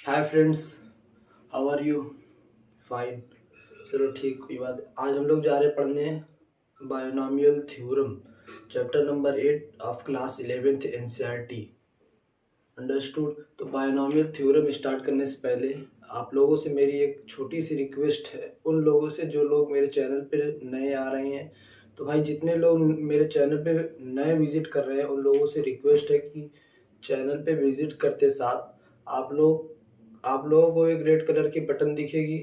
Hi friends, how are you? Fine. चलो ठीक, कोई बात। आज हम लोग जा रहे पढ़ने binomial theorem, chapter number 8 of class 11th NCERT. Understood. तो बायोनॉमियल थ्योरम स्टार्ट करने से पहले आप लोगों से मेरी एक छोटी सी रिक्वेस्ट है, उन लोगों से जो लोग मेरे चैनल पे नए आ रहे हैं। तो भाई, जितने लोग मेरे चैनल पे नए विजिट कर रहे हैं उन लोगों से रिक्वेस्ट है कि चैनल पे विजिट करते साथ आप लोगों को एक रेड कलर की बटन दिखेगी,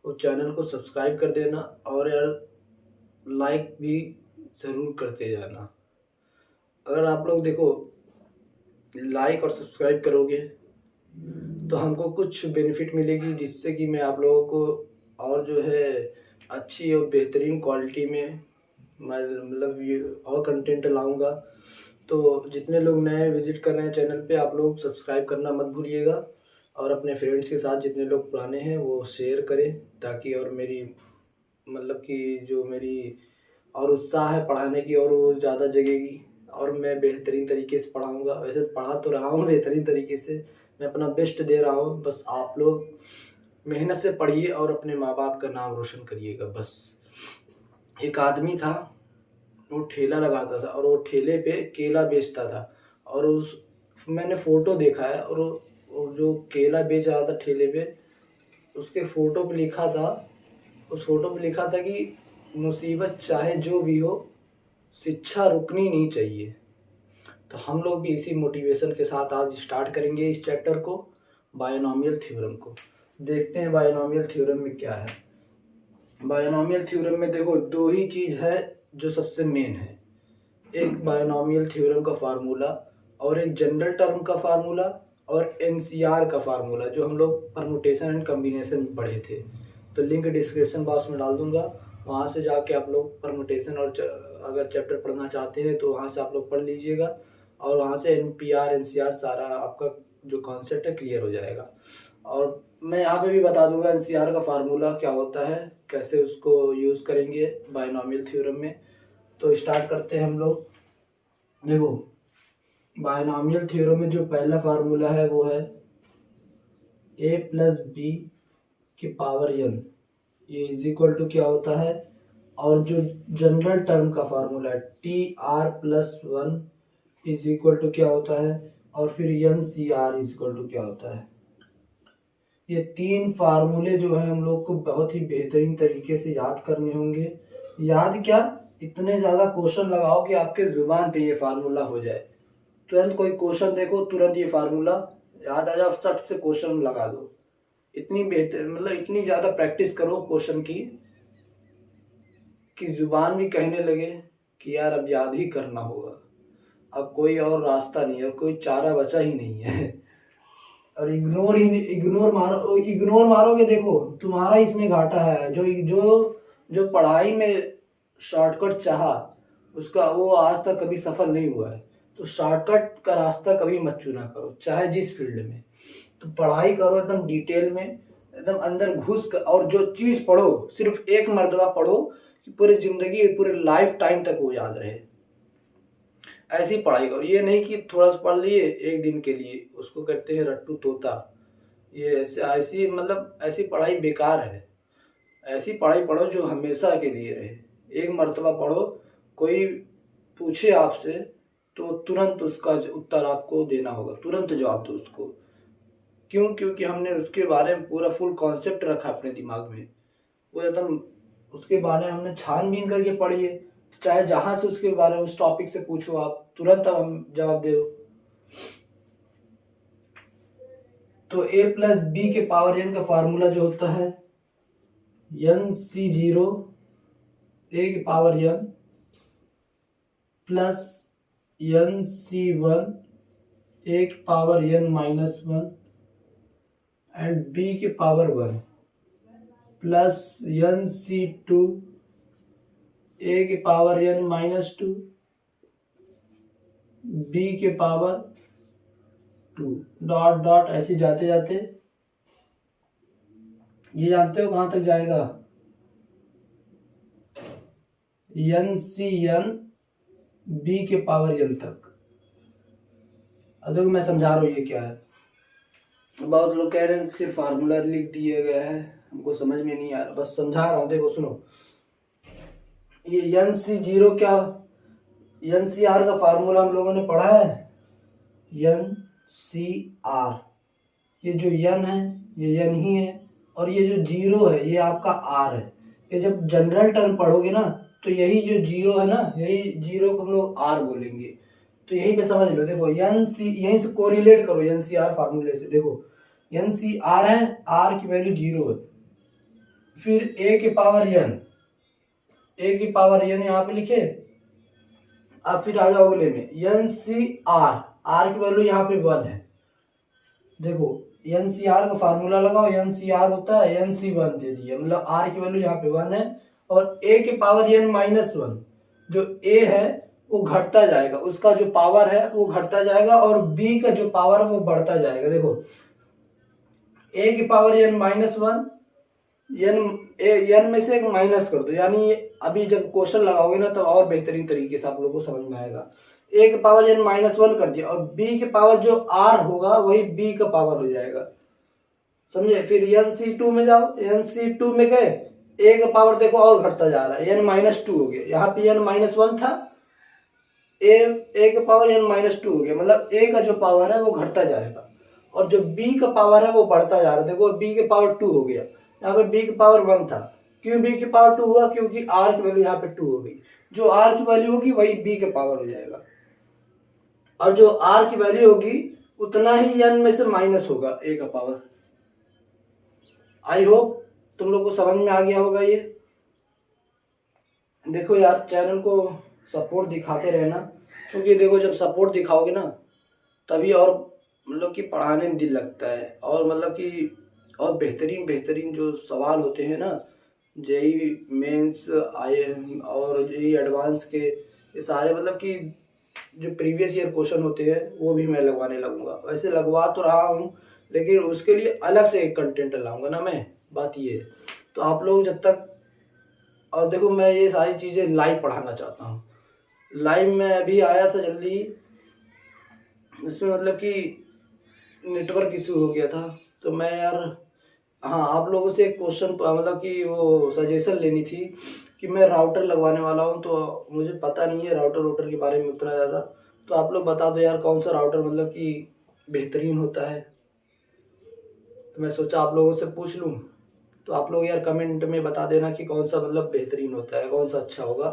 वो चैनल को सब्सक्राइब कर देना और यार लाइक भी ज़रूर करते जाना। अगर आप लोग देखो लाइक और सब्सक्राइब करोगे तो हमको कुछ बेनिफिट मिलेगी, जिससे कि मैं आप लोगों को और जो है अच्छी और बेहतरीन क्वालिटी में मैं मतलब ये और कंटेंट लाऊंगा। तो जितने लोग नए विजिट कर रहे हैं चैनल पे, आप लोग सब्सक्राइब करना मत भूलिएगा और अपने फ्रेंड्स के साथ जितने लोग पुराने हैं वो शेयर करें, ताकि और मेरी मतलब कि जो मेरी और उत्साह है पढ़ाने की और वो ज़्यादा जगेगी और मैं बेहतरीन तरीके से पढ़ाऊँगा। वैसे तो पढ़ा तो रहा हूँ बेहतरीन तरीके से, मैं अपना बेस्ट दे रहा हूँ। बस आप लोग मेहनत से पढ़िए और अपने माँ बाप का नाम रोशन करिएगा बस। एक आदमी था, वो ठेला लगाता था और वो ठेले पे केला बेचता था। और उस मैंने फ़ोटो देखा है, और वो जो केला बेच रहा था ठेले पे, उसके फ़ोटो पे लिखा था उस फ़ोटो पे लिखा था कि मुसीबत चाहे जो भी हो, शिक्षा रुकनी नहीं चाहिए। तो हम लोग भी इसी मोटिवेशन के साथ आज स्टार्ट करेंगे इस चैप्टर को, बायोनॉमियल थ्योरम को। देखते हैं बायोनॉमियल थ्योरम में क्या है। बायोनॉमियल थ्योरम में देखो दो ही चीज़ है जो सबसे मेन है, एक बायोनॉमियल थ्योरम का फार्मूला और एक जनरल टर्म का फार्मूला और एनसीआर का फार्मूला, जो हम लोग परमुटेशन एंड कम्बिनेशन में पढ़े थे। तो लिंक डिस्क्रिप्शन बॉक्स में डाल दूंगा, वहाँ से जाके आप लोग परमुटेशन और अगर चैप्टर पढ़ना चाहते हैं तो वहाँ से आप लोग पढ़ लीजिएगा और वहाँ से एनपीआर एनसीआर सारा आपका जो कॉन्सेप्ट है क्लियर हो जाएगा। और मैं यहाँ पे भी बता दूंगा एनसीआर का फार्मूला क्या होता है, कैसे उसको यूज़ करेंगे बायोनॉमियल थ्योरम में। तो स्टार्ट करते हैं हम लोग। देखो, बायनॉमियल थ्योरम में जो पहला फार्मूला है वो है a प्लस बी की पावर n, ये इज इक्वल टू क्या होता है। और जो जनरल टर्म का फार्मूला है T R plus one is equal to क्या होता है, और फिर N C R is equal to क्या होता है। ये तीन फार्मूले जो है हम लोग को बहुत ही बेहतरीन तरीके से याद करने होंगे। याद क्या, इतने ज़्यादा क्वेश्चन लगाओ कि आपके जुबान पे ये फार्मूला हो जाए। तुरंत कोई क्वेश्चन देखो, तुरंत ये फार्मूला याद आ जाए, सट से क्वेश्चन लगा दो। इतनी बेहतर मतलब इतनी ज़्यादा प्रैक्टिस करो क्वेश्चन की कि जुबान भी कहने लगे कि यार अब याद ही करना होगा, अब कोई और रास्ता नहीं है, कोई चारा बचा ही नहीं है। और इग्नोर मारोगे, देखो तुम्हारा इसमें घाटा है। जो जो जो पढ़ाई में शॉर्टकट चाहा उसका वो आज तक कभी सफल नहीं हुआ है। तो शॉर्टकट का रास्ता कभी मत चुना करो, चाहे जिस फील्ड में। तो पढ़ाई करो एकदम डिटेल में, एकदम अंदर घुस कर, और जो चीज़ पढ़ो सिर्फ एक मर्तबा पढ़ो कि पूरी जिंदगी पूरे लाइफ टाइम तक वो याद रहे। ऐसी पढ़ाई करो, ये नहीं कि थोड़ा सा पढ़ लिए एक दिन के लिए, उसको कहते हैं रट्टू तोता। ये ऐसे ऐसी मतलब ऐसी पढ़ाई बेकार है। ऐसी पढ़ाई पढ़ो जो हमेशा के लिए रहे। एक मर्तबा पढ़ो, कोई पूछे आपसे तो तुरंत उसका उत्तर आपको देना होगा, तुरंत जवाब दो उसको। क्यों? क्योंकि हमने उसके बारे में पूरा फुल कॉन्सेप्ट रखा अपने दिमाग में, वो एकदम उसके बारे में हमने छानबीन करके पढ़ी है। चाहे जहां से उसके बारे में उस टॉपिक से पूछो आप, तुरंत अब हम जवाब दे दो। तो a प्लस बी के पावर n का फार्मूला जो होता है एन सी जीरो ए की power n plus N C one A की power n minus one and B की power one plus N C two A की power n minus two B के power two, dot dot ऐसे जाते जाते ये जानते हो कहां तक जाएगा, एन सी एन बी के पावर n तक। अब देखो मैं समझा रहा हूं ये क्या है। बहुत लोग कह रहे हैं सिर्फ फार्मूला लिख दिया गया है, हमको समझ में नहीं आ रहा, बस समझा रहा हूँ। देखो सुनो, ये एन सी जीरो क्या, एन सी आर का फार्मूला हम लोगों ने पढ़ा है, एन सी आर, ये जो यन है ये यन ही है, और ये जो जीरो है ये आपका आर है। ये जब जनरल टर्म पढ़ोगे ना तो यही जो जीरो है ना, यही जीरो को हम लोग आर बोलेंगे। तो यही पे समझ लो, देखो एन सी, यहीं से कोरिलेट करो एन सी आर फार्मूले से। देखो एन सी आर है, आर की वैल्यू जीरो है, फिर ए के पावर एन, ए की पावर एन यहाँ पे लिखे। अब फिर आ जाओ अगले में, एन सी आर, आर की वैल्यू यहाँ पे वन है। देखो एन सी आर का फार्मूला लगाओ, एन सी आर होता है एन सी वन दे दिया, मतलब आर की वैल्यू यहाँ पे वन है, और ए के पावर एन माइनस वन, जो ए है वो घटता जाएगा, उसका जो पावर है वो घटता जाएगा, और बी का जो पावर है वो बढ़ता जाएगा। देखो ए की power N minus one, N में से एक माइनस कर दो, यानी अभी जब क्वेश्चन लगाओगे ना तो और बेहतरीन तरीके से आप लोगों को समझ में आएगा। ए के पावर एन माइनस वन कर दिया, और बी के पावर जो आर होगा वही बी का पावर हो जाएगा, समझे। फिर एन सी टू में जाओ, एन सी टू में गए, ए का पावर देखो और घटता जा रहा है, एन माइनस टू हो गया, यहाँ पे एन माइनस वन था, ए का पावर एन माइनस टू हो गया, मतलब ए का जो पावर है वो घटता जाएगा, और जो बी का पावर है वो बढ़ता जा रहा है। देखो बी के पावर टू हो गया, यहाँ पे बी की पावर वन था, क्यों बी की पावर टू हुआ, क्योंकि आर की वैल्यू यहाँ पे टू हो गई, जो आर की वैल्यू होगी वही बी के पावर हो जाएगा, और जो आर की वैल्यू होगी उतना ही एन में से माइनस होगा ए का पावर। आई होप तुम लोग को समझ में आ गया होगा ये। देखो यार चैनल को सपोर्ट दिखाते रहना, क्योंकि देखो जब सपोर्ट दिखाओगे ना तभी और मतलब कि पढ़ाने में दिल लगता है, और मतलब कि और बेहतरीन बेहतरीन जो सवाल होते हैं ना, जेई मेंस, आईएम और जेई एडवांस के, ये सारे मतलब कि जो प्रीवियस ईयर क्वेश्चन होते हैं वो भी मैं लगवाने लगूंगा। वैसे लगवा तो रहा हूँ, लेकिन उसके लिए अलग से एक कंटेंट लाऊंगा ना मैं, बात ये है। तो आप लोग जब तक, और देखो मैं ये सारी चीज़ें लाइव पढ़ाना चाहता हूँ, लाइव में अभी आया था जल्दी ही, इसमें मतलब कि नेटवर्क इशू हो गया था, तो मैं यार, हाँ आप लोगों से एक क्वेश्चन मतलब कि वो सजेशन लेनी थी कि मैं राउटर लगवाने वाला हूँ, तो मुझे पता नहीं है राउटर वाउटर के बारे में उतना ज़्यादा, तो आप लोग बता दो यार कौन सा राउटर मतलब कि बेहतरीन होता है। तो मैं सोचा आप लोगों से पूछ लूँ, तो आप लोग यार कमेंट में बता देना कि कौन सा मतलब बेहतरीन होता है, कौन सा अच्छा होगा,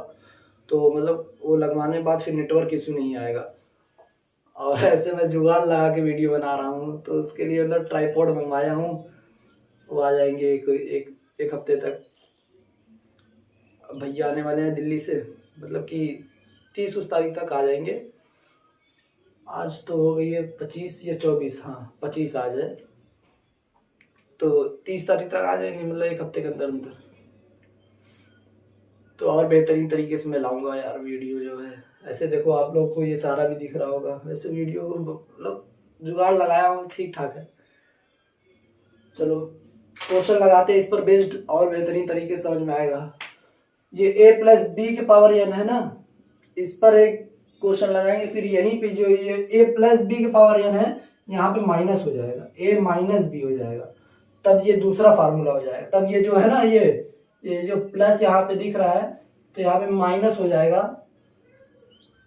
तो मतलब वो लगवाने के बाद फिर नेटवर्क इशू नहीं आएगा। और ऐसे मैं जुगाड़ लगा के वीडियो बना रहा हूँ, तो उसके लिए मतलब ट्राईपॉड मंगवाया हूँ, वो आ जाएंगे एक हफ्ते तक। भैया आने वाले हैं दिल्ली से, मतलब कि 30 उस तारीख तक आ जाएंगे। आज तो हो गई है 25 या 24, हाँ 25 आज है, तो 30 तारीख तक आ जाएंगे, मतलब एक हफ्ते के अंदर अंदर। तो और बेहतरीन तरीके से मैं लाऊंगा यार वीडियो जो है। ऐसे देखो आप लोग को ये सारा भी दिख रहा होगा, वैसे वीडियो मतलब जुगाड़ लगाया हूँ, ठीक ठाक है। चलो क्वेश्चन लगाते हैं इस पर बेस्ड, और बेहतरीन तरीके से समझ में आएगा। ये ए प्लस बी के पावर एन है ना, इस पर एक क्वेश्चन लगाएंगे, फिर यहीं पे जो ये ए प्लस बी के पावर एन है यहाँ पे माइनस हो जाएगा, ए माइनस बी हो जाएगा, तब ये दूसरा फार्मूला हो जाएगा। तब ये जो है ना, ये जो प्लस यहाँ पे दिख रहा है तो यहाँ पे माइनस हो जाएगा,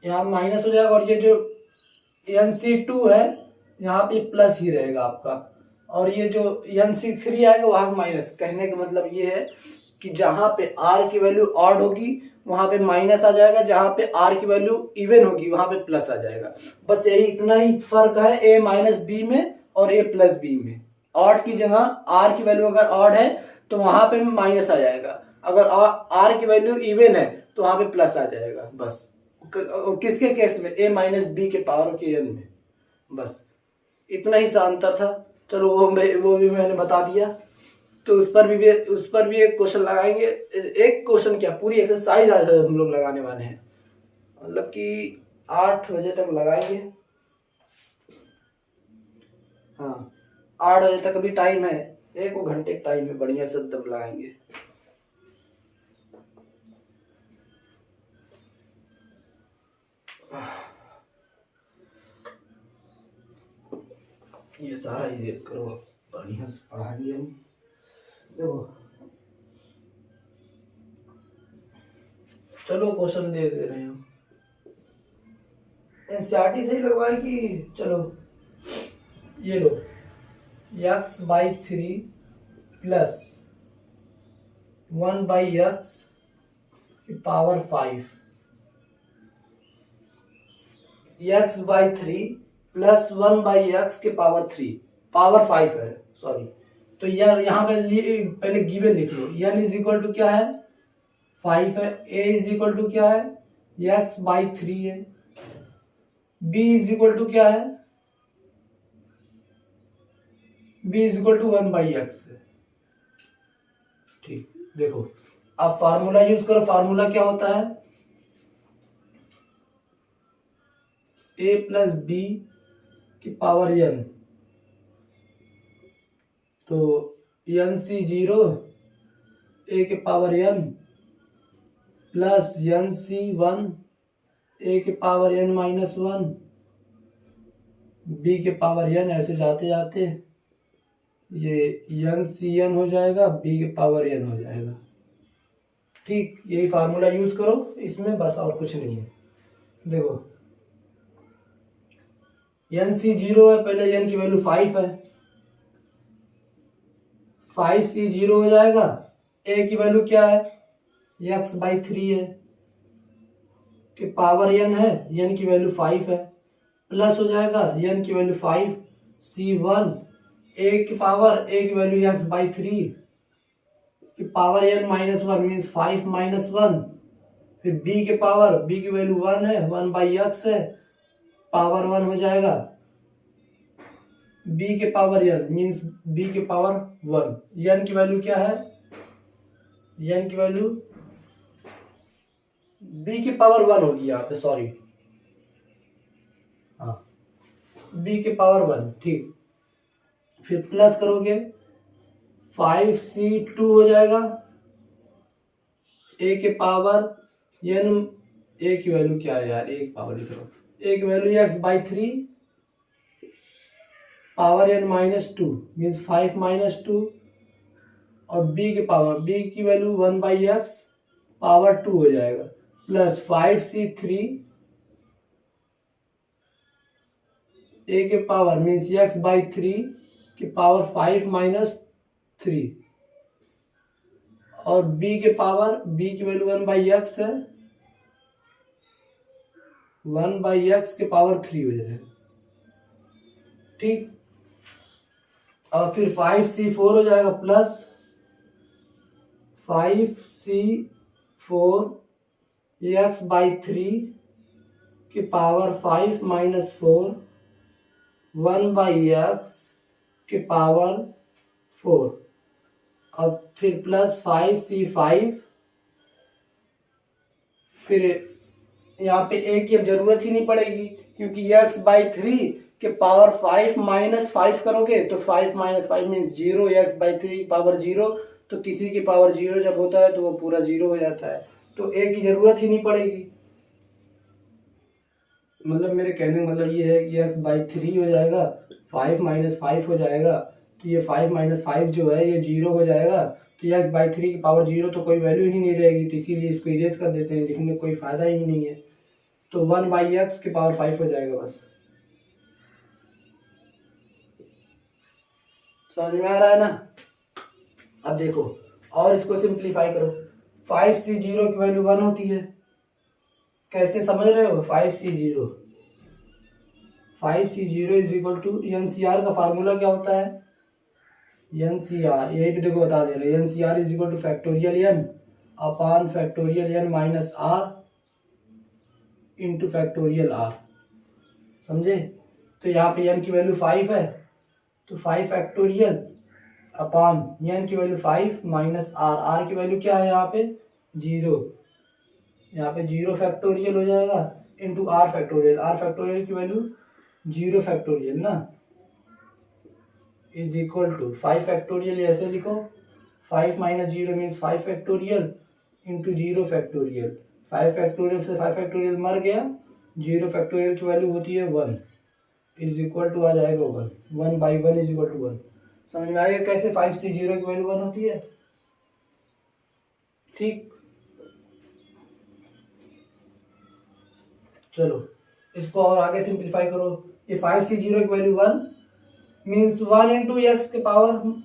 यहाँ माइनस हो जाएगा, और ये जो एन सी टू है यहाँ पे प्लस ही रहेगा आपका, और ये जो एन सी थ्री आएगा वहां माइनस। कहने का मतलब ये है कि जहां पे आर की वैल्यू ऑड होगी वहां पे माइनस आ जाएगा, जहां पे आर की वैल्यू इवन होगी वहां पे प्लस आ जाएगा। बस यही इतना ही फर्क है ए माइनस बी में और ए प्लस बी में। ऑड की जगह आर की वैल्यू अगर ऑड है तो वहां पे माइनस आ जाएगा, अगर आर की वैल्यू इवन है तो वहां पे प्लस आ जाएगा। बस किसके केस में, ए माइनस बी के पावर के एन में, बस इतना ही सा अंतर था। चलो वो भी मैंने बता दिया। तो उस पर भी एक क्वेश्चन लगाएंगे, एक क्वेश्चन क्या पूरी एक्सरसाइज आज हम लोग लगाने वाले हैं, मतलब कि 8 बजे तक लगाएंगे। हाँ 8 बजे तक अभी टाइम है, 1 घंटे टाइम है, बढ़िया से दम लगाएंगे। ये सारा इरेज करो, बढ़िया से पढ़ाएंगे हम। देखो चलो क्वेश्चन दे दे रहे हैं, एनसीईआरटी से ही लगवाए कि चलो ये लो, x/3 प्लस 1/x की पावर 5, x/3 प्लस 1/x के पावर 3 पावर 5 है, सॉरी। तो यार यहाँ पे पहले गिवन लिख लो, n इज इक्वल टू क्या है 5 है, a इज इक्वल टू क्या है x/3 है, b इज इक्वल टू क्या है, b is equal to 1/x है। ठीक, देखो अब फार्मूला यूज करो, फार्मूला क्या होता है a प्लस बी की पावर n, तो NC0 a के power n plus NC1 a के पावर n-1 b के पावर n, ऐसे जाते जाते ये NCn हो जाएगा, b के पावर n हो जाएगा। ठीक, यही फार्मूला यूज करो इसमें, बस और कुछ नहीं है। देखो NC0 है, पहले n की वैल्यू 5 है, 5C0 हो जाएगा, a की वैल्यू क्या है x/3 है, कि पावर n है, n की वैल्यू 5 है, प्लस हो जाएगा n की वैल्यू 5 C1 a की वैल्यू x/3 की पावर n-1 मीन्स 5-1, फिर b की वैल्यू 1 है, 1/x है, पावर 1 हो जाएगा, b के पावर n मीन्स b के पावर 1, n की वैल्यू क्या है, n की वैल्यू b की पावर 1 होगी यहाँ पे, सॉरी हाँ b के पावर 1। ठीक, फिर प्लस करोगे 5C2 हो जाएगा, a के पावर n, a की वैल्यू क्या है यार, a की पावर लिख लो, a की value x/3 power n-2 means 5-2, और b की वैल्यू 1/x पावर 2 हो जाएगा, प्लस 5C3 a के पावर मीन्स x/3 की पावर 5-3, और b की वैल्यू 1/x है, 1/x के पावर 3 हो जाएगा। ठीक, और फिर 5C4 हो जाएगा, प्लस 5C4 x/3 की पावर 5-4 1/x के पावर 4, अब फिर प्लस 5C5, फिर यहाँ पे a की अब जरूरत ही नहीं पड़ेगी, क्योंकि x/3 के पावर 5-5 करोगे तो 5-5 मीन्स 0, x/3 पावर 0, तो किसी की पावर 0 जब होता है तो वो पूरा 0 हो जाता है, तो a की जरूरत ही नहीं पड़ेगी। मतलब मेरे कहने का मतलब ये है कि x/3 हो जाएगा, 5-5 हो जाएगा, तो ये 5-5 जो है ये 0 हो जाएगा, तो x/3 की पावर 0 तो कोई वैल्यू ही नहीं रहेगी, तो इसीलिए इसको इरेज कर देते हैं, लिखने में कोई फायदा ही नहीं है, तो 1/x की पावर 5 हो जाएगा बस। समझ में आ रहा है ना? अब देखो और इसको सिंप्लीफाई करो, 5C0 की वैल्यू 1 होती है, कैसे समझ रहे हो? 5C0 is equal to NCR का फार्मूला क्या होता है, NCR यही पे देखो बता दे रहे हैं, NCR is equal two factorial n upon factorial n minus r into factorial r, समझे? तो यहाँ पे n की वैल्यू 5 है, तो 5 फैक्टोरियल अपॉन n की वैल्यू 5 माइनस r की वैल्यू क्या है यहाँ पे 0, यहाँ पे 0 फैक्टोरियल हो जाएगा इंटू r फैक्टोरियल की वैल्यू 0 फैक्टोरियल ना, इज इक्वल टू 5 फैक्टोरियल, ऐसे लिखो 5 minus 0 means 5 factorial into 0 factorial, 5 factorial से 5 फैक्टोरियल मर गया, 0 फैक्टोरियल की वैल्यू होती है 1, इज इक्वल टू आ जाएगा 1, 1/1 इज इक्वल टू 1। समझ में आएगा कैसे 5C0 की वैल्यू 1 होती है। ठीक, चलो इसको और आगे सिंप्लीफाई करो। ये 5C0 की वैल्यू 1 मीन्स 1 इंटू एक्स के पावर,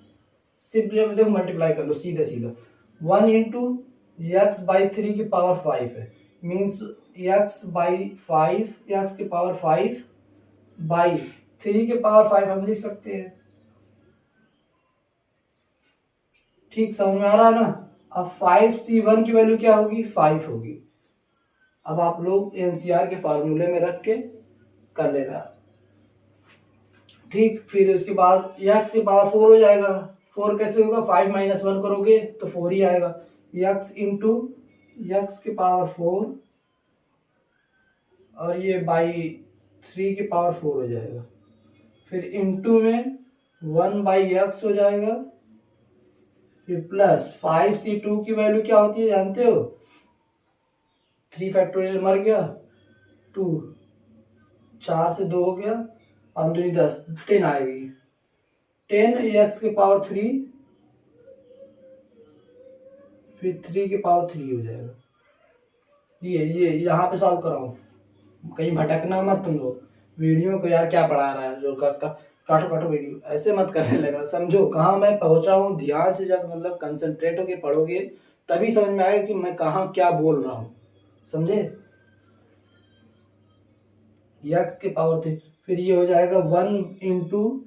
सिंपली देखो मल्टीप्लाई कर लो सीधा सीधा, 1 इंटू एक्स बाई 3 की पावर 5 है, मीन्स एक्स बाई 5, एक्स की पावर 5 बाई 3 के पावर 5 हम लिख सकते हैं। ठीक, समझ में आ रहा है ना। अब 5C1 की वैल्यू क्या होगी, 5 होगी। अब आप लोग एनसीआर के फार्मूले में रख के कर लेना। ठीक, फिर उसके बाद एक्स की पावर 4 हो जाएगा। 4 कैसे होगा, 5 माइनस 1 करोगे तो 4 ही आएगा। एक्स इंटू एक्स की पावर 4 और ये बाई 3 की पावर 4 हो जाएगा। फिर इंटू में 1/x हो जाएगा। फिर प्लस 5C2 की वैल्यू क्या होती है जानते हो, 3 फैक्टोरियल मर गया, 2, 4 से 2 हो गया, 5 दूनी 10, 10 आएगी। 10 एक्स की पावर 3, फिर 3 की पावर 3 हो जाएगा। ये यहाँ पे सॉल्व कराओ, कहीं भटकना मत तुम लोग। वीडियो को यार क्या पढ़ा रहा है जो काटो काटो वीडियो, ऐसे मत करने लगना। समझो कहाँ मैं पहुंचा हूँ, ध्यान से जब मतलब कंसंट्रेट होके पढ़ोगे तभी समझ में आएगा कि मैं कहाँ क्या बोल रहा हूँ, समझे। एक्स के पावर 3, फिर ये हो जाएगा 1 इंटू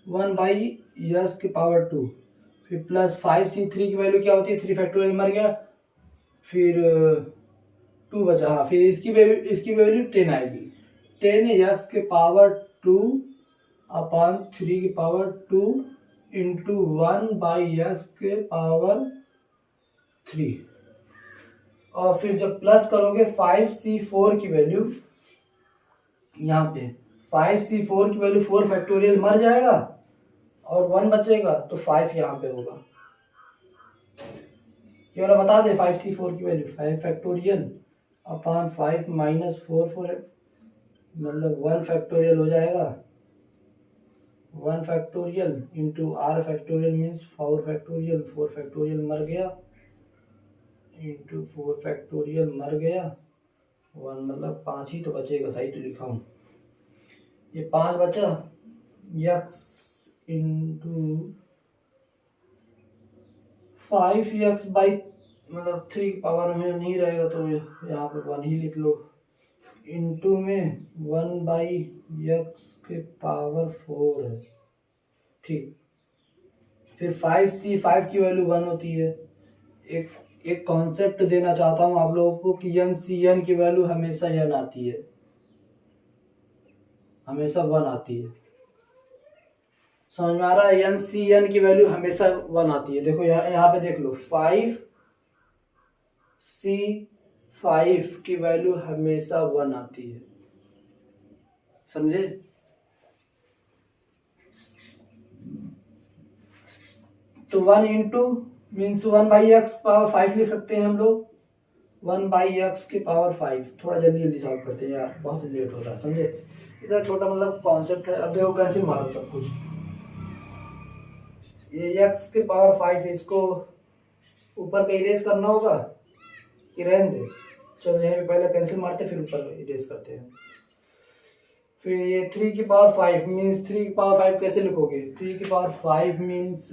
1/x की पावर 2, फिर प्लस 5C3 की वैल्यू क्या होती है, 3 फैक्टोरियल मर गया, फिर 2 बचा। हाँ, फिर इसकी वैल्यू 10 आएगी। 10 एक्स के पावर 2 अपॉन 3 की पावर 2 इंटू 1/x के पावर 3। और फिर जब प्लस करोगे 5C4 की वैल्यू, यहाँ पे 5C4 की वैल्यू 4 फैक्टोरियल मर जाएगा और 1 बचेगा तो 5 यहाँ पे होगा। ये वाला बता दे 5C4 की वैल्यू 5 फैक्टोरियल अपॉन 5 माइनस 4 मतलब 1 फैक्टोरियल हो जाएगा। 1 factorial into R factorial means 4 factorial, 4 factorial मर गया इंटू 4 फैक्टोरियल मर गया, 1 मतलब 5 ही तो बचेगा, सही तो लिखा हूँ। ये 5 बचा, एक्स इंटू 5x बाई मतलब 3 की पावर में नहीं रहेगा तो यहाँ पे 1 ही लिख लो, इंटू में 1/x के पावर 4 है। ठीक, फिर 5C5 की वैल्यू 1 होती है। एक कॉन्सेप्ट देना चाहता हूँ आप लोगों को कि NCN की वैल्यू हमेशा n आती है, हमेशा 1 आती है। समझ में आ रहा है, NCN की वैल्यू हमेशा 1 आती है। देखो यहाँ पे देख लो 5C5 की वैल्यू हमेशा 1 आती है, समझे। तो 1 इंटू मीन्स 1/x पावर 5 लिख सकते हैं हम लोग, 1/x की पावर 5। थोड़ा जल्दी जल्दी सॉल्व करते हैं यार, बहुत लेट हो रहा है, समझे। इतना छोटा मतलब कॉन्सेप्ट है। अब देखो कैसे मारो सब कुछ। ये x की पावर 5 है, इसको ऊपर का इरेज करना होगा कि रहने दे। चलो यहाँ पे पहले कैंसिल मारते फिर ऊपर इरेज करते हैं। फिर ये 3 की पावर 5 मीन्स 3 की पावर 5 कैसे लिखोगे, 3 की power 5 means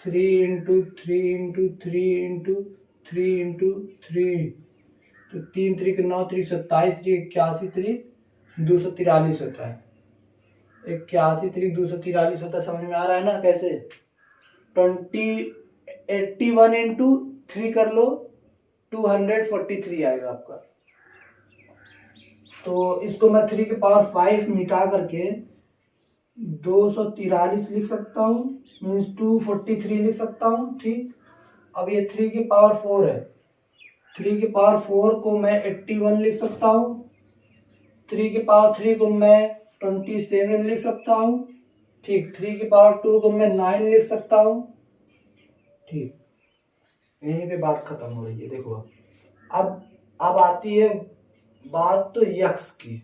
3 into 3 into 3 into 3 into 3, तो 3 3 के 9, 3 27, 3 81, 3 243 होता है। 81 3 243 होता है। समझ में आ रहा है ना कैसे। 81 इंटू 3 कर लो, 243 आएगा आपका। तो इसको मैं 3 के पावर 5 मिटा करके 243 लिख सकता हूँ, मीन्स 243 लिख सकता हूँ। ठीक, अब ये 3 की पावर 4 है, 3 की पावर 4 को मैं 81 लिख सकता हूँ, 3 की पावर 3 को मैं 27 लिख सकता हूँ। ठीक, 3 की पावर 2 को मैं 9 लिख सकता हूँ। ठीक, यहीं पे बात खत्म हो रही है। देखो अब आती है बात तो यक्स की।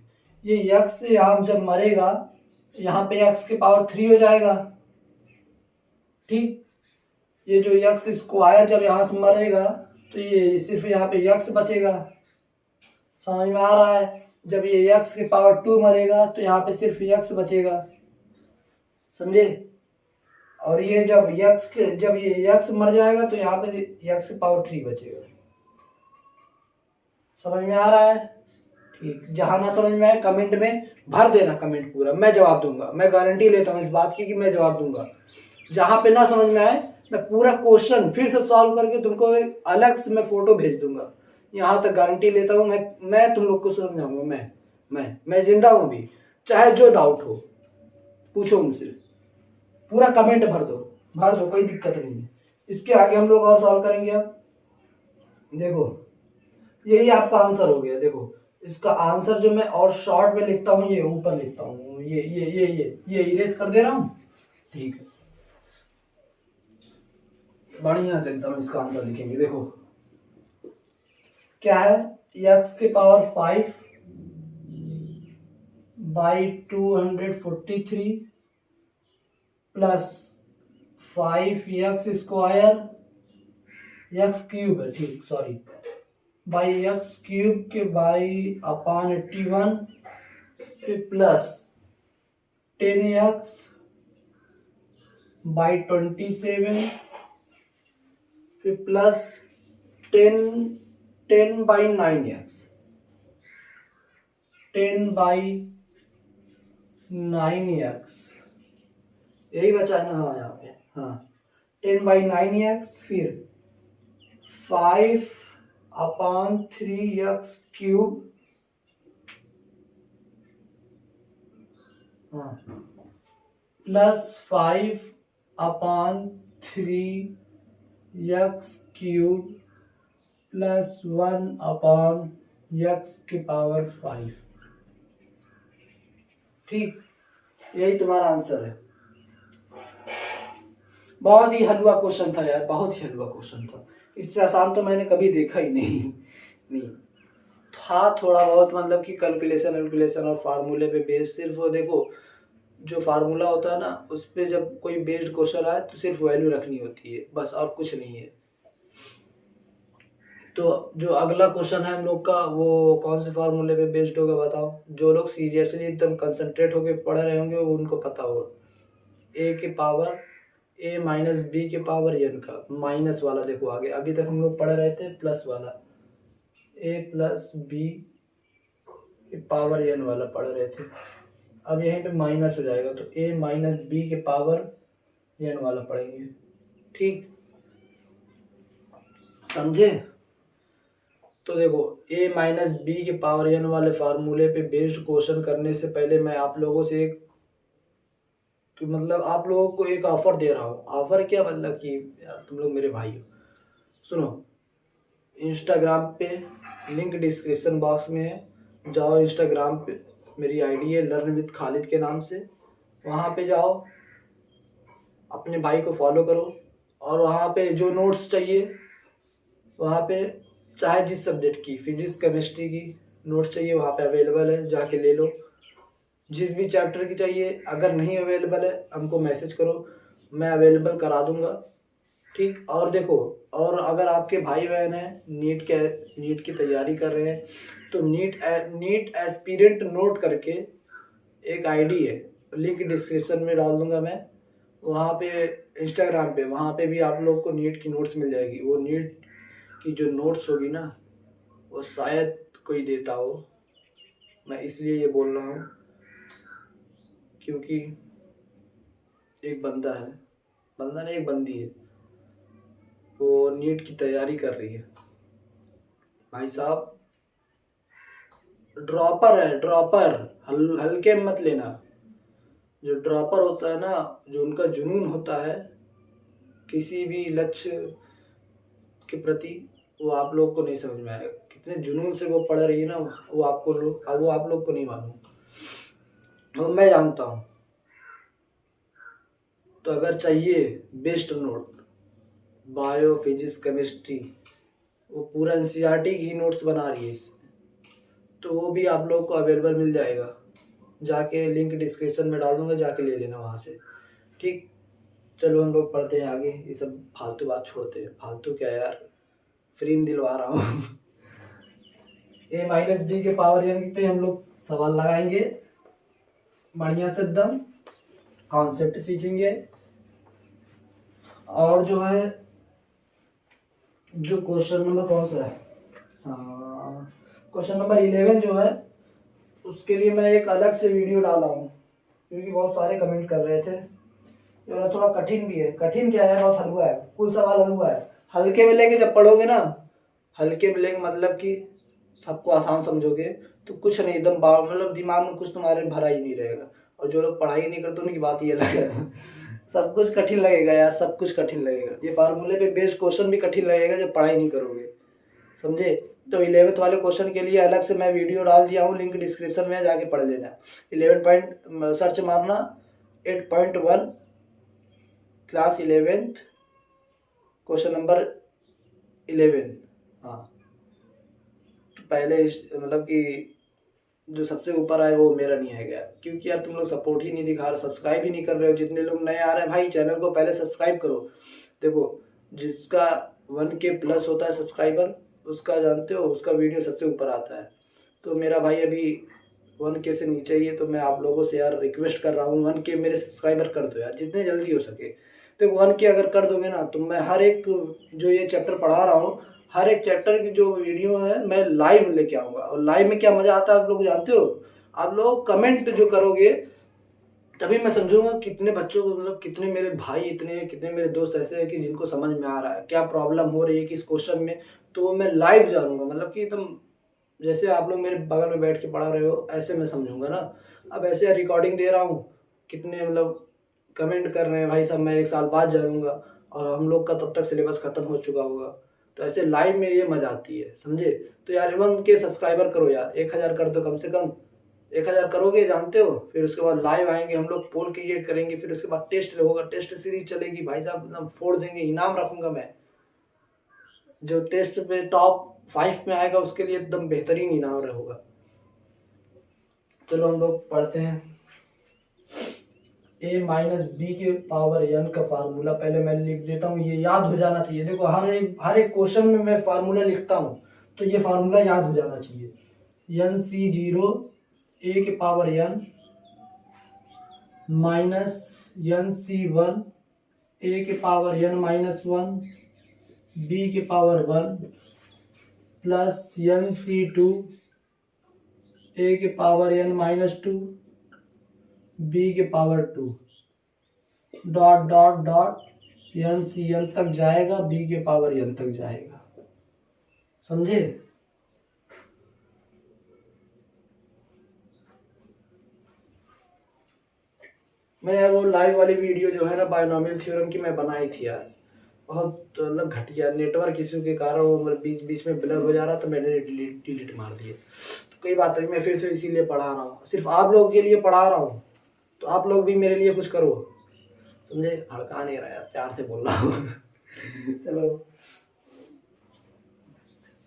ये x यहाँ जब मरेगा यहाँ पे x के पावर 3 हो जाएगा। ठीक, ये जो x स्क्वायर जब यहाँ से मरेगा तो ये सिर्फ यहाँ पे x बचेगा। समझ में आ रहा है? जब ये x के पावर 2 मरेगा तो यहाँ पे सिर्फ x बचेगा। समझे? और ये जब ये x मर जाएगा तो यहाँ पे x के पावर 3 बचेगा। समझ में आ रहा है? ठीक, जहां ना समझ में आए कमेंट में भर देना, कमेंट पूरा, मैं जवाब दूंगा। मैं गारंटी लेता हूँ इस बात की कि मैं जवाब दूंगा। जहां पे ना समझ में आए मैं पूरा क्वेश्चन फिर से सॉल्व करके तुमको एक अलग से मैं फोटो भेज दूंगा। यहाँ तक गारंटी लेता हूँ मैं तुम लोग को समझाऊंगा। मैं जिंदा हूँ भी, चाहे जो डाउट हो पूछो मुझसे, पूरा कमेंट भर दो, कोई दिक्कत नहीं है। इसके आगे हम लोग और सॉल्व करेंगे। अब देखो यही आपका आंसर हो गया। देखो इसका आंसर जो मैं और शॉर्ट में लिखता हूँ, ये ऊपर लिखता हूँ, ये इरेज कर दे रहा हूँ। ठीक है, बढ़िया से एकदम इसका आंसर लिखेंगे। देखो क्या है, x के power 5 by 243 plus 5x square, x cube है, ठीक सॉरी, बाई x क्यूब के बाई अपॉन 81 फिर प्लस 10x बाई 27 फिर plus 10 by 9x, 10 by 9x, यही बचा है ना? हाँ यहाँ पे, हाँ 10 बाई 9x फिर 5 अपॉन 3x क्यूब, हाँ plus 5 upon 3x cube plus 1 upon x के पावर 5। ठीक, यही तुम्हारा आंसर है। बहुत ही हलवा क्वेश्चन था यार, बहुत ही हलवा क्वेश्चन था। इससे आसान तो मैंने कभी देखा ही नहीं था। थोड़ा बहुत मतलब कि कैलकुलेशन और फार्मूले पे बेस्ड, सिर्फ वो देखो जो फार्मूला होता है ना उस पे जब कोई बेस्ड क्वेश्चन आए तो सिर्फ वैल्यू रखनी होती है बस, और कुछ नहीं है। तो जो अगला क्वेश्चन है हम लोग का वो कौन से फार्मूले पे बेस्ड होगा बताओ? जो लोग सीरियसली एकदम कंसंट्रेट होके पढ़ रहे होंगे वो उनको पता होगा। ए के पावर ए माइनस बी के पावर एन का माइनस वाला, देखो आगे अभी तक हम लोग पढ़ रहे थे प्लस वाला, ए प्लस बी के पावर एन वाला पढ़ रहे थे। अब यहीं पे माइनस हो जाएगा तो ए माइनस बी के पावर एन वाला पढ़ेंगे। ठीक, समझे? तो देखो a माइनस बी के पावर एन वाले फार्मूले पे बेस्ड क्वेश्चन करने से पहले मैं आप लोगों से एक मतलब आप लोगों को एक ऑफर दे रहा हूँ। ऑफर क्या मतलब कि यार तुम लोग मेरे भाई हो, सुनो, इंस्टाग्राम पे लिंक डिस्क्रिप्शन बॉक्स में है, जाओ इंस्टाग्राम पे, मेरी आईडी है लर्न विद खालिद के नाम से, वहाँ पे जाओ, अपने भाई को फॉलो करो, और वहाँ पे जो नोट्स चाहिए वहाँ पे चाहे जिस सब्जेक्ट की, फिजिक्स केमिस्ट्री की नोट्स चाहिए वहाँ पे अवेलेबल है, जाके ले लो। जिस भी चैप्टर की चाहिए, अगर नहीं अवेलेबल है हमको मैसेज करो, मैं अवेलेबल करा दूंगा। ठीक, और देखो, और अगर आपके भाई बहन हैं नीट की तैयारी कर रहे हैं तो नीट एस्पिरेंट नोट करके एक आईडी है, लिंक डिस्क्रिप्शन में डाल दूंगा मैं, वहाँ पे इंस्टाग्राम पे, वहाँ पे भी आप लोग को नीट की नोट्स मिल जाएगी। वो नीट की जो नोट्स होगी ना वो शायद कोई देता हो, मैं इसलिए ये बोल रहा हूँ क्योंकि एक बंदा नहीं एक बंदी है, वो नीट की तैयारी कर रही है। भाई साहब ड्रॉपर है, ड्रॉपर, हल्के मत लेना। जो ड्रॉपर होता है ना, जो उनका जुनून होता है किसी भी लक्ष्य के प्रति, वो आप लोग को नहीं समझ में आएगा। कितने जुनून से वो पढ़ रही है ना, वो आप लोग को नहीं मालूम, वो मैं जानता हूँ। तो अगर चाहिए best note bio physics chemistry, वो पूरा एनसीईआरटी की नोट्स बना रही है इसमें, तो वो भी आप लोग को अवेलेबल मिल जाएगा, जाके लिंक डिस्क्रिप्शन में डाल दूंगा, जाके ले लेना वहाँ से। ठीक, चलो हम लोग पढ़ते हैं आगे। ये सब फालतू बात छोड़ते हैं, फालतू क्या यार, फ्री में दिलवा रहा हूँ। ए माइनस बी के पावर एन पे हम लोग सवाल लगाएंगे बढ़िया से एकदम, कॉन्सेप्ट सीखेंगे। और जो है, जो क्वेश्चन नंबर कौन सा है, हाँ क्वेश्चन नंबर 11 जो है, उसके लिए मैं एक अलग से वीडियो डाला हूँ, क्योंकि बहुत सारे कमेंट कर रहे थे। ये थोड़ा कठिन भी है। कठिन क्या है, बहुत हल्का है, कुल सवाल हल्का है। हल्के में लेके जब पढ़ोगे ना, हल्के में लेके मतलब कि सबको आसान समझोगे तो कुछ नहीं, एकदम मतलब दिमाग में कुछ तुम्हारे भरा ही नहीं रहेगा। और जो लोग पढ़ाई नहीं करते उनकी बात ये अलग है। सब कुछ कठिन लगेगा यार, सब कुछ कठिन लगेगा। ये फार्मूले पे बेस्ड क्वेश्चन भी कठिन लगेगा जब पढ़ाई नहीं करोगे, समझे। तो 11th वाले क्वेश्चन के लिए अलग से मैं वीडियो डाल दिया हूँ, लिंक डिस्क्रिप्शन में, जाके पढ़ लेना। 11 पॉइंट सर्च मारना, 8.1 क्लास 11th क्वेश्चन नंबर 11। हाँ, तो पहले मतलब कि जो सबसे ऊपर आएगा वो मेरा नहीं आएगा, क्योंकि यार तुम लोग सपोर्ट ही नहीं दिखा रहे, सब्सक्राइब ही नहीं कर रहे हो। जितने लोग नए आ रहे हैं भाई, चैनल को पहले सब्सक्राइब करो। देखो, जिसका 1K प्लस होता है सब्सक्राइबर, उसका जानते हो, उसका वीडियो सबसे ऊपर आता है। तो मेरा भाई अभी 1K से नीचे ही है, तो मैं आप लोगों से यार रिक्वेस्ट कर रहा हूँ, 1K मेरे सब्सक्राइबर कर दो यार, जितने जल्दी हो सके। देखो 1K अगर कर दोगे ना, तो मैं हर एक जो ये चैप्टर पढ़ा रहा हूँ, हर एक चैप्टर की जो वीडियो है मैं लाइव लेके आऊँगा। और लाइव में क्या मज़ा आता है आप लोग जानते हो। आप लोग कमेंट जो करोगे तभी मैं समझूंगा कितने बच्चों को, मतलब कितने मेरे भाई, इतने कितने मेरे दोस्त ऐसे हैं कि जिनको समझ में आ रहा है, क्या प्रॉब्लम हो रही है किस क्वेश्चन में। तो मैं लाइव जानूंगा, मतलब कि एकदम जैसे आप लोग मेरे बगल में बैठ के पढ़ा रहे हो, ऐसे मैं समझूंगा ना। अब ऐसे रिकॉर्डिंग दे रहा हूँ, कितने मतलब कमेंट कर रहे हैं भाई साहब, मैं 1 साल बाद जानूंगा, और हम लोग का तब तक सिलेबस खत्म हो चुका होगा। तो ऐसे लाइव में ये मजा आती है, समझे। तो यार 1K सब्सक्राइबर करो यार, 1000 कर दो कम से कम। 1000 करोगे जानते हो, फिर उसके बाद लाइव आएंगे हम लोग, पोल क्रिएट करेंगे, फिर उसके बाद टेस्ट होगा, टेस्ट सीरीज चलेगी भाई साहब, एकदम फोड़ देंगे। इनाम रखूंगा मैं, जो टेस्ट पे टॉप 5 में आएगा उसके लिए एकदम बेहतरीन इनाम रहेगा। चलो हम लोग पढ़ते हैं। a माइनस बी के पावर n का फार्मूला पहले मैं लिख देता हूँ, ये याद हो जाना चाहिए। देखो हर एक क्वेश्चन में मैं फार्मूला लिखता हूँ, तो ये फार्मूला याद हो जाना चाहिए। NC0 a के power n minus NC1 a के पावर n माइनस 1 b के पावर 1 प्लस NC2 a के पावर n माइनस 2 b के power 2 dot dot dot NC n तक जाएगा, b के पावर n तक जाएगा, समझे। मैं यार वो लाइव वाली वीडियो जो है ना बायनॉमियल थ्योरम की, मैं बनाई थी यार, बहुत मतलब घटिया, नेटवर्क इश्यू के कारण वो बीच बीच में ब्लर हो जा रहा, तो मैंने डिलीट मार दिए। तो कोई बात नहीं, मैं फिर से इसीलिए पढ़ा रहा हूँ, सिर्फ आप लोगों के लिए पढ़ा रहा हूँ। तो आप लोग भी मेरे लिए कुछ करो, समझे। हड़का नहीं रहा यार, प्यार से बोल रहा हूँ। चलो,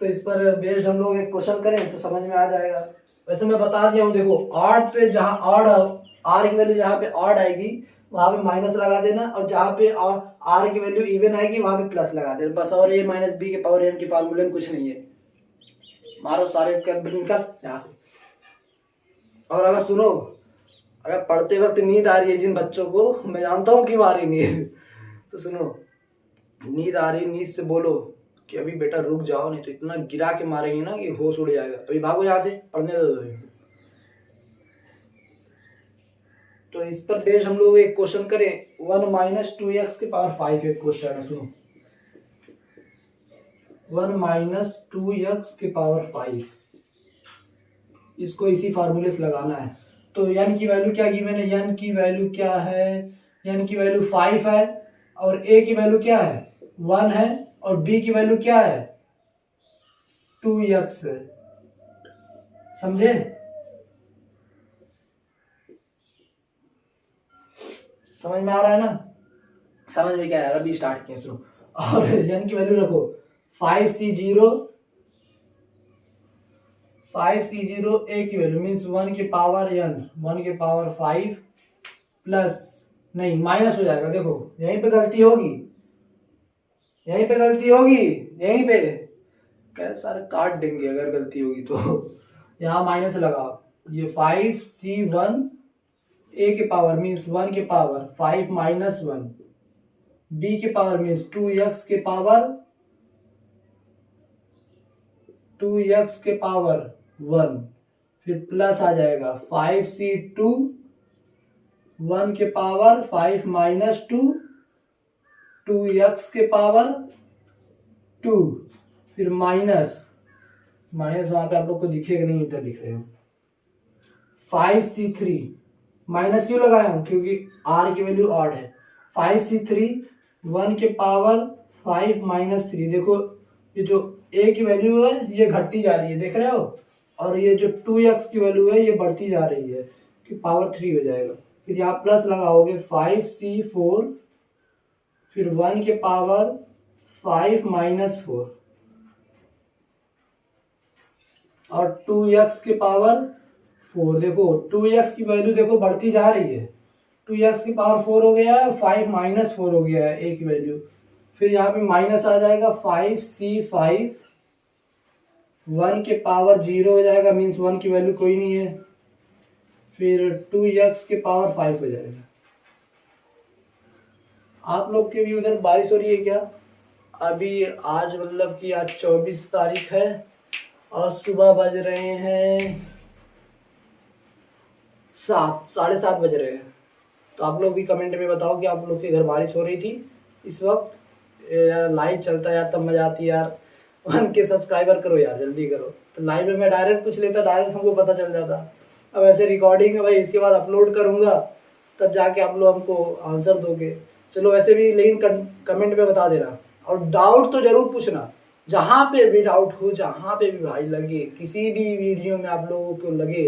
तो इस पर बेस्ड हम लोग एक क्वेश्चन करें तो समझ में आ जाएगा। वैसे मैं बता दिया हूँ, देखो ऑड पे जहाँ ऑड, आर की वैल्यू जहाँ पे ऑड आएगी वहां पे माइनस लगा देना, और जहाँ पे आर की वैल्यू इवन आएगी वहां पे प्लस लगा देना बस। और ये माइनस बी के पावर n की फार्मूले में कुछ नहीं है, मारो सारे निकल यहाँ से। और अगर सुनो, अगर पढ़ते वक्त नींद आ रही है जिन बच्चों को, मैं जानता हूँ क्यों आ रही नींद, तो सुनो, नींद आ रही, नींद से बोलो कि अभी बेटा रुक जाओ, नहीं तो इतना गिरा के मारेंगे ना कि होश उड़ जाएगा। अभी भागो यहाँ से, पढ़ने दो। तो इस पर बेस्ड हम लोग एक क्वेश्चन करें। 1 माइनस 2x के पावर 5 एक क्वेश्चन है, सुनो। 1 माइनस 2x के पावर 5, इसको इसी फार्मूले से लगाना है। तो n की वैल्यू क्या की मैंने, n की वैल्यू क्या है, n की वैल्यू 5 है, और a की वैल्यू क्या है 1 है, और b की वैल्यू क्या है 2x है, समझे। समझ में आ रहा है ना, समझ में क्या आ रहा है, अभी स्टार्ट किया सुनो। और n की वैल्यू रखो 5C0 5c0 a की वैल्यू मीन्स 1 के पावर n 1 के पावर 5 प्लस नहीं माइनस हो जाएगा। देखो यहीं पे गलती होगी, यहीं पे गलती होगी, यहीं पे कैसे सारे काट देंगे अगर गलती होगी तो। यहाँ माइनस लगाओ, ये 5c1 a के पावर मीन्स 1 के पावर 5 माइनस 1 b के पावर मीन्स 2x के पावर 1 फिर प्लस आ जाएगा 5c2 1 के पावर 5 माइनस 2 2x के पावर 2 फिर माइनस वहां पे आप लोग को दिखेगा नहीं, इधर लिख रहे हो 5c3 माइनस क्यों लगाया हूं क्योंकि r की वैल्यू ऑड है। 5c3 1 के पावर 5 माइनस 3 देखो ये जो a की वैल्यू है ये घटती जा रही है देख रहे हो, और ये जो 2x की वैल्यू है ये बढ़ती जा रही है कि पावर 3 हो जाएगा। फिर यहाँ प्लस लगाओगे 5c4 फिर 1 के पावर 5 माइनस 4 और 2x के पावर 4 देखो 2x की वैल्यू देखो बढ़ती जा रही है, 2x की पावर 4 हो गया है, 5 माइनस 4 हो गया है a की वैल्यू। फिर यहाँ पे माइनस आ जाएगा 5c5 1 के पावर 0 हो जाएगा मीन्स 1 की वैल्यू कोई नहीं है, फिर 2x के पावर 5 हो जाएगा। आप लोग के भी उधर बारिश हो रही है क्या? अभी आज मतलब कि आज 24 तारीख है और सुबह बज रहे हैं 7:30 बज रहे हैं। तो आप लोग भी कमेंट में बताओ कि आप लोग के घर बारिश हो रही थी इस वक्त। यार लाइव चलता है यार तब मजा आती है यार। 1 के सब्सक्राइबर करो यार जल्दी करो। तो लाइव में मैं डायरेक्ट पूछ लेता, डायरेक्ट हमको पता चल जाता। अब ऐसे रिकॉर्डिंग है भाई, इसके बाद अपलोड करूंगा तब जाके आप लोग हमको आंसर दोगे। चलो वैसे भी लेकिन कमेंट में बता देना और डाउट तो जरूर पूछना, जहाँ पे भी डाउट हो, जहाँ पे भी भाई लगे, किसी भी वीडियो में आप लोगों को लगे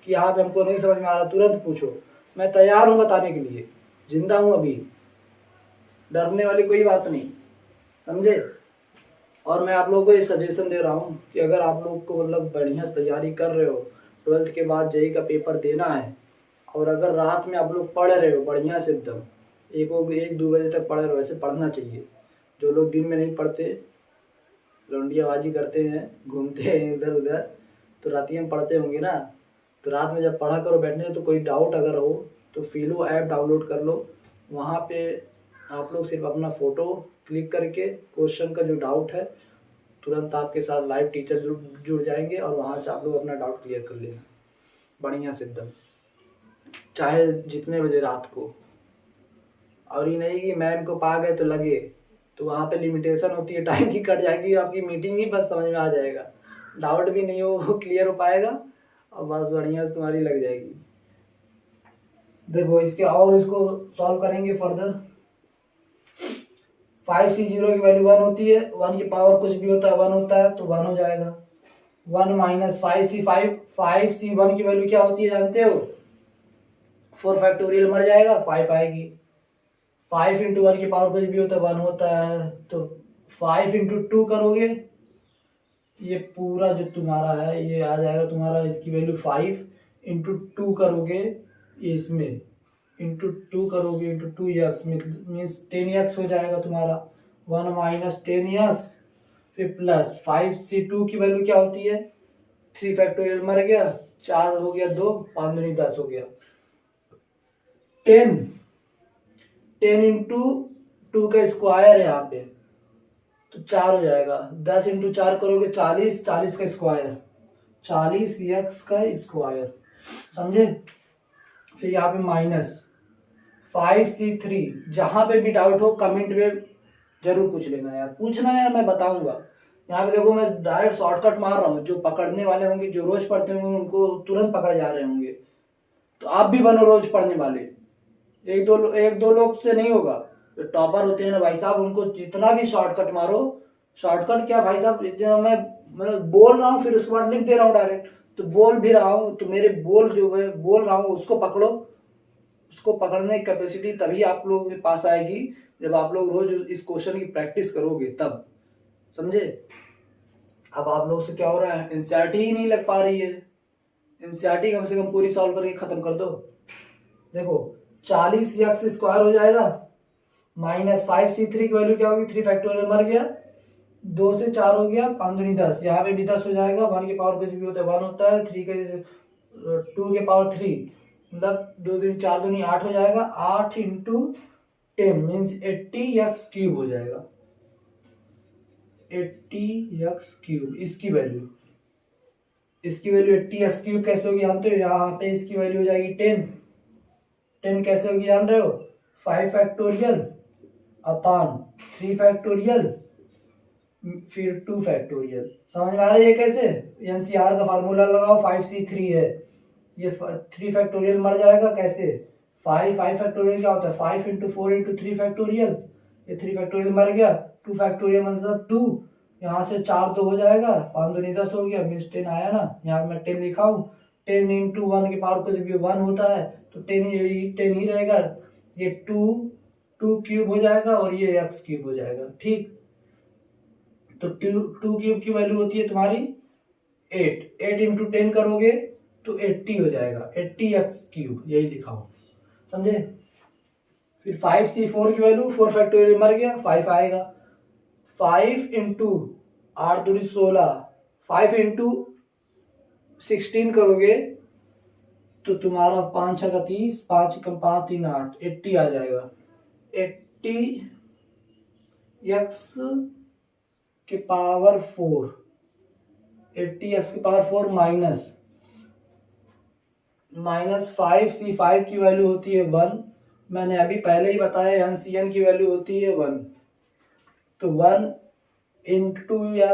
कि यहाँ पे हमको नहीं समझ में आ रहा तुरंत पूछो, मैं तैयार हूँ बताने के लिए, जिंदा हूँ अभी, डरने वाली कोई बात नहीं, समझे। और मैं आप लोगों को ये सजेशन दे रहा हूँ कि अगर आप लोग को मतलब बढ़िया से तैयारी कर रहे हो, 12th के बाद जेईई का पेपर देना है और अगर रात में आप लोग पढ़ रहे हो बढ़िया से एकदम 1-2 बजे तक पढ़ रहे हो, वैसे पढ़ना चाहिए। जो लोग दिन में नहीं पढ़ते, लौंडियाबाजी करते हैं, घूमते हैं इधर उधर, तो रात में पढ़ते होंगे ना। तो रात में जब पढ़ा करो बैठने, तो कोई डाउट अगर हो तो फिलो ऐप डाउनलोड कर लो। वहाँ पे आप लोग सिर्फ अपना फ़ोटो क्लिक करके क्वेश्चन का जो डाउट है तुरंत आपके साथ लाइव टीचर जुड़ जाएंगे और वहाँ से आप लोग अपना डाउट क्लियर कर लेना बढ़िया से एकदम, चाहे जितने बजे रात को। और ये नहीं कि मैम को पा गए तो लगे, तो वहाँ पे लिमिटेशन होती है, टाइम की कट जाएगी आपकी मीटिंग ही, बस समझ में आ जाएगा, डाउट भी नहीं हो क्लियर हो पाएगा और बस बढ़िया से तुम्हारी लग जाएगी। देखो इसके और इसको सॉल्व करेंगे फर्दर। 5c0 की वैल्यू 1 होती है, 1 की पावर कुछ भी होता है 1 होता है तो 1 हो जाएगा। 1 माइनस 5c1 की वैल्यू क्या होती है जानते हो? 4 फैक्टोरियल मर जाएगा 5 आएगी। 5 इंटू 1 की पावर कुछ भी होता है 1 होता है, तो 5 इंटू 2 करोगे, ये पूरा जो तुम्हारा है ये आ जाएगा तुम्हारा, इसकी वैल्यू 5 इंटू 2 करोगे, ये इसमें इंटू 2 करोगे इंटू 2x मीन्स 10x हो जाएगा तुम्हारा। 1 माइनस 10x फिर प्लस 5c2 की वैल्यू क्या होती है? 3 फैक्टोरियल मर गया, 4 हो गया 2, 5 दूनी 10 हो गया। 10 इंटू 2 का स्क्वायर है यहाँ पे तो 4 हो जाएगा। 10 इंटू 4 करोगे 40, 40 का स्क्वायर 40x का स्क्वायर, समझे। फिर यहाँ पे माइनस 5c3। जहां पे भी डाउट हो कमेंट में जरूर पूछ लेना यार, पूछना यार, मैं बताऊंगा। यहाँ पे देखो मैं डायरेक्ट शॉर्टकट मार रहा हूँ, जो पकड़ने वाले होंगे, जो रोज पढ़ते होंगे उनको तुरंत पकड़ जा रहे होंगे। तो आप भी बनो रोज पढ़ने वाले, एक दो लोग से नहीं होगा। जो टॉपर होते हैं ना भाई साहब, उनको जितना भी शॉर्टकट मारो, शॉर्टकट क्या भाई साहब, इतना मैं बोल रहा हूँ फिर उसके बाद लिख दे रहा हूँ डायरेक्ट, तो बोल भी रहा हूँ तो मेरे बोल जो मैं बोल रहा हूँ उसको पकड़ो, उसको पकड़ने की कैपेसिटी तभी आप लोगों के पास आएगी जब आप लोग रोज इस क्वेश्चन की प्रैक्टिस करोगे तब, समझे। अब आप लोग से क्या हो रहा है, एनसीईआरटी ही नहीं लग पा रही है। एनसीईआरटी कम से कम पूरी सॉल्व करके खत्म कर दो। देखो 40x² हो जाएगा, -5c3 की वैल्यू क्या होगी, 3 फैक्टोरियल मर गया, 2 से 4 हो गया, 5 दूनी 10, यहाँ पे भी 10 हो जाएगा। 1 की पावर कुछ भी होता है 1 होता है, 3 के 2 के पावर 3 मतलब 2 दूनी 4 दूनी 8 हो जाएगा। 8 इंटू 10 मीन्स 80x³ हो जाएगा, 80x³। इसकी वैल्यू 80x³ कैसे होगी जानते हो, यहाँ पे इसकी वैल्यू हो जाएगी 10। 10 कैसे होगी जान रहे हो, 5 फैक्टोरियल अपॉन 3 फैक्टोरियल फिर 2 फैक्टोरियल। समझ में आ रही है कैसे, एनसीआर का फार्मूला लगाओ, 5c3 है, ये 3 फैक्टोरियल मर जाएगा कैसे, 5 फैक्टोरियल क्या होता है, 5 इंटू 4 इंटू 3 फैक्टोरियल, ये 3 फैक्टोरियल मर गया, 2 फैक्टोरियल मतलब 2, यहाँ से 4 2 हो जाएगा, 5 दूनी 10 हो गया, मीन्स 10 आया ना, यहाँ मैं 10 लिखा हूँ। 10 इंटू 1 की पावर कुछ भी 1 होता है तो 10 ही रहेगा, ये 2 क्यूब हो जाएगा और ये x³ हो जाएगा। ठीक, तो 2 क्यूब की वैल्यू होती है तुम्हारी 8 इंटू 10 करोगे तो 80 हो जाएगा, 80x³, यही लिखा हूँ, समझे। फिर 5c4 की वैल्यू 4 फैक्टोरियल मर गया, 5 आएगा, 5 इंटू 8 दूनी 16, 5 इंटू 16 करोगे तो तुम्हारा 5 6 का 30, 5 कम 5 3 8, 80 आ जाएगा। 80x⁴, 80x⁴ माइनस 5c5 की वैल्यू होती है 1, मैंने अभी पहले ही बताया NCN की वैल्यू होती है 1, तो 1 इंटू या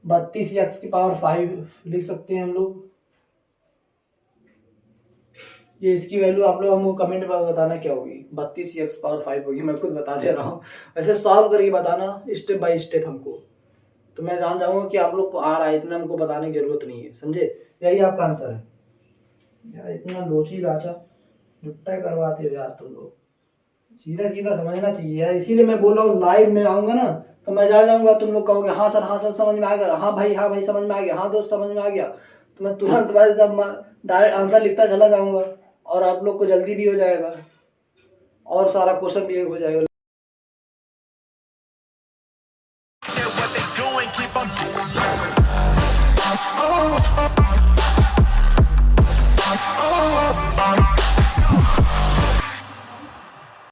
32x⁵ लिख सकते हैं हम लोग। ये इसकी वैल्यू आप लोग हमको कमेंट में बताना क्या होगी, 32x⁵ होगी, मैं खुद बता दे रहा हूँ। वैसे सॉल्व करके बताना स्टेप बाय स्टेप हमको, तो मैं जान जाऊंगा कि आप लोग को आ रहा है, इतना हमको बताने की जरूरत नहीं है, समझे। यही आपका आंसर है यार, इतना लोची लाचा जुट्टा करवाते हो यार तुम लोग, सीधा सीधा समझना चाहिए यार। इसीलिए मैं बोल रहा हूँ लाइव में आऊंगा ना तो मैं जा जाऊंगा, तुम लोग कहोगे हाँ सर समझ में आ गया, हाँ भाई समझ में आ गया, हाँ दोस्त समझ में आ गया, तो मैं तुरंत भाई सब डायरेक्ट आंसर लिखता चला जाऊंगा और आप लोग को जल्दी भी हो जाएगा और सारा क्वेश्चन भी हो जाएगा। What they doing, keep on